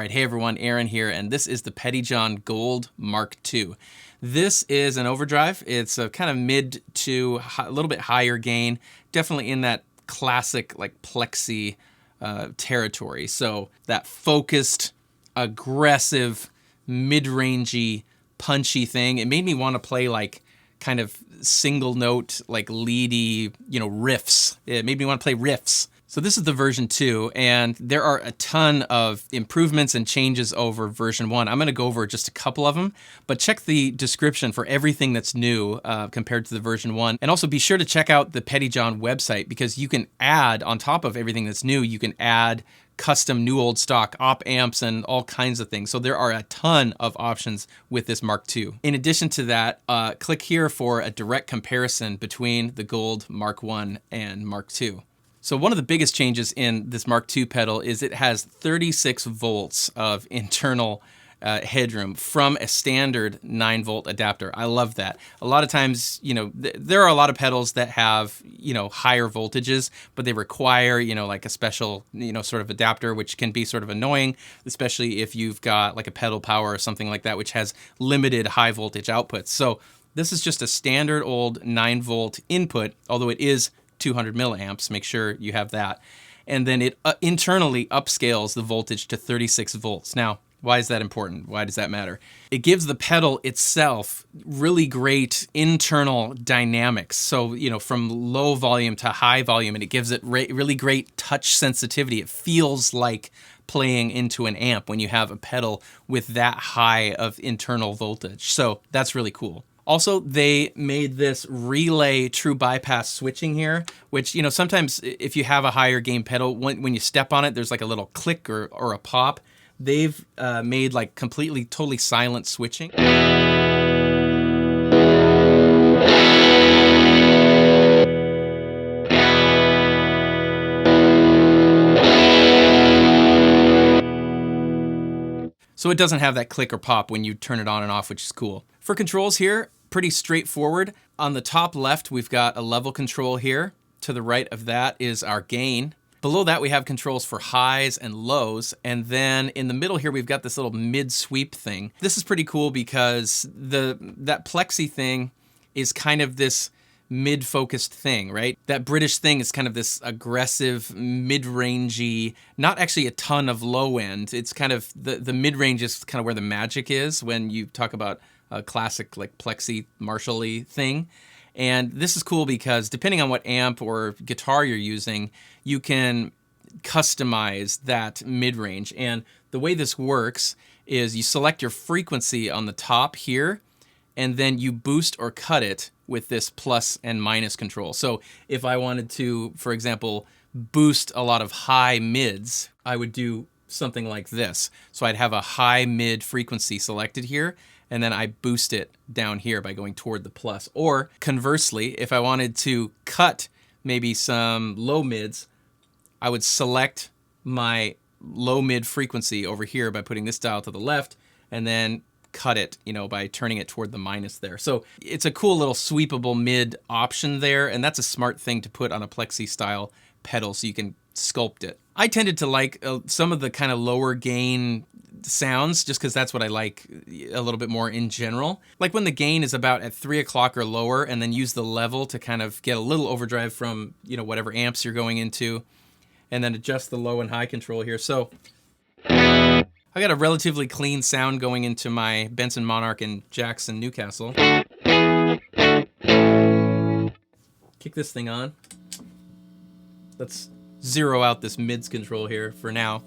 right, hey everyone, Aaron here, and this is the Pettyjohn Gold Mark II. This is an overdrive. It's a kind of mid to a little bit higher gain, definitely in that classic like plexi territory. So that focused, aggressive, mid-rangey, punchy thing. It made me want to play like kind of single note, like leady, riffs. It made me want to play riffs. So this is the version 2, and there are a ton of improvements and changes over version 1. I'm going to go over just a couple of them, but check the description for everything that's new compared to the version 1. And also be sure to check out the Pettyjohn website, because you can add, on top of everything that's new, you can add custom new old stock op amps and all kinds of things. So there are a ton of options with this Mark II. In addition to that, click here for a direct comparison between the Gold Mark I and Mark II. So one of the biggest changes in this Mark II pedal is it has 36 volts of internal headroom from a standard 9-volt adapter. I love that. A lot of times, there are a lot of pedals that have, higher voltages, but they require, like a special, sort of adapter, which can be sort of annoying, especially if you've got like a pedal power or something like that, which has limited high voltage outputs. So this is just a standard old 9-volt input, although it is 200 milliamps. Make sure you have that. And then it internally upscales the voltage to 36 volts. Now, why is that important? Why does that matter? It gives the pedal itself really great internal dynamics. So, from low volume to high volume, and it gives it really great touch sensitivity. It feels like playing into an amp when you have a pedal with that high of internal voltage. So that's really cool. Also, they made this relay true bypass switching here, which, sometimes if you have a higher gain pedal, when you step on it, there's like a little click or a pop. They've made like completely, totally silent switching. So it doesn't have that click or pop when you turn it on and off, which is cool. For controls here, pretty straightforward. On the top left, we've got a level control here. To the right of that is our gain. Below that, we have controls for highs and lows. And then in the middle here, we've got this little mid-sweep thing. This is pretty cool because that plexi thing is kind of this mid-focused thing, right? That British thing is kind of this aggressive, mid-rangey, not actually a ton of low end. It's kind of, the mid-range is kind of where the magic is when you talk about a classic like plexi Marshall-y thing. And this is cool because depending on what amp or guitar you're using, you can customize that mid-range. And the way this works is you select your frequency on the top here, and then you boost or cut it with this plus and minus control. So if I wanted to, for example, boost a lot of high mids, I would do something like this. So I'd have a high mid frequency selected here, and then I boost it down here by going toward the plus. Or conversely, if I wanted to cut maybe some low mids, I would select my low mid frequency over here by putting this dial to the left, and then cut it, by turning it toward the minus there. So it's a cool little sweepable mid option there, and that's a smart thing to put on a plexi style pedal so you can sculpt it. I tended to like some of the kind of lower gain sounds just because that's what I like a little bit more in general. Like when the gain is about at 3 o'clock or lower, and then use the level to kind of get a little overdrive from, whatever amps you're going into, and then adjust the low and high control here. So I got a relatively clean sound going into my Benson, Monarch, and Jackson Newcastle. Kick this thing on. Let's zero out this mids control here for now.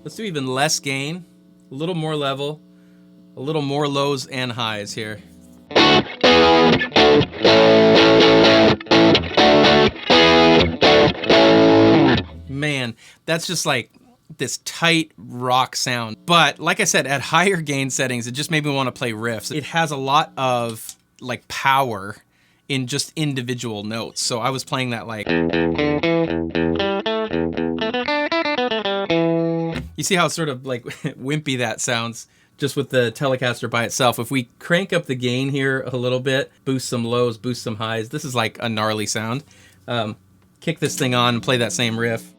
Let's do even less gain, a little more level, a little more lows and highs here. Man, that's just like this tight rock sound. But like I said, at higher gain settings, it just made me want to play riffs. It has a lot of like power in just individual notes. So I was playing that like... You see how sort of like wimpy that sounds just with the Telecaster by itself. If we crank up the gain here a little bit, boost some lows, boost some highs, this is like a gnarly sound. kick this thing on and play that same riff.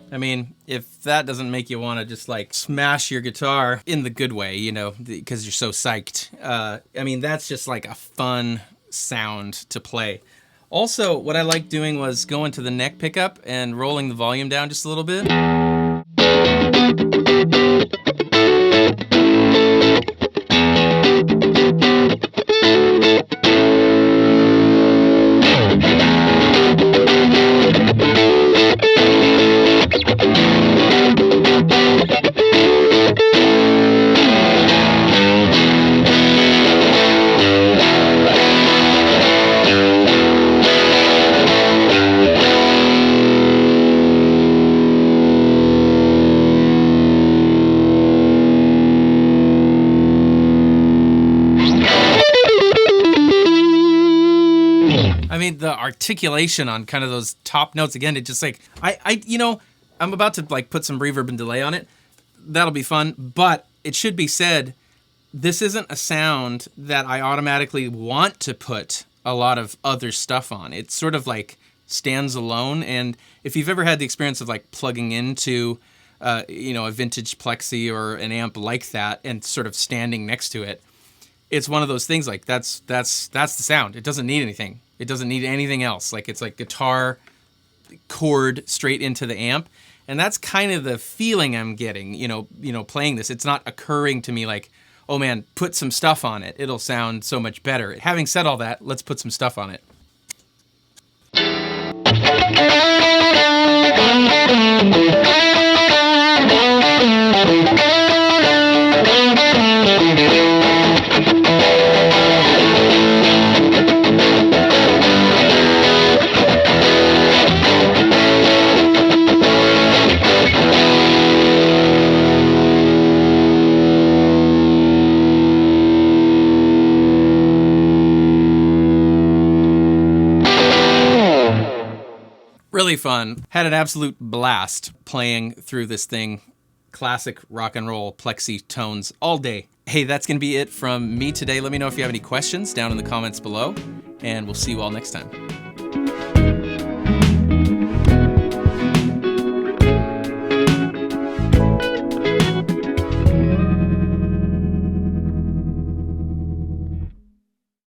I mean, if that doesn't make you want to just like smash your guitar in the good way, you know, because you're so psyched. I mean, that's just like a fun sound to play. Also, what I liked doing was going to the neck pickup and rolling the volume down just a little bit. I mean, the articulation on kind of those top notes, again, it just like, you know, I'm about to like put some reverb and delay on it. That'll be fun, but it should be said, this isn't a sound that I automatically want to put a lot of other stuff on. It sort of like stands alone. And if you've ever had the experience of like plugging into, you know, a vintage Plexi or an amp like that and sort of standing next to it, it's one of those things like that's the sound. It doesn't need anything. It doesn't need anything else. Like it's like guitar chord straight into the amp. And that's kind of the feeling I'm getting, you know, playing this. It's not occurring to me like, oh man, put some stuff on it. It'll sound so much better. Having said all that, let's put some stuff on it. Really fun. Had an absolute blast playing through this thing. Classic rock and roll Plexi tones all day. Hey, that's going to be it from me today. Let me know if you have any questions down in the comments below, and we'll see you all next time.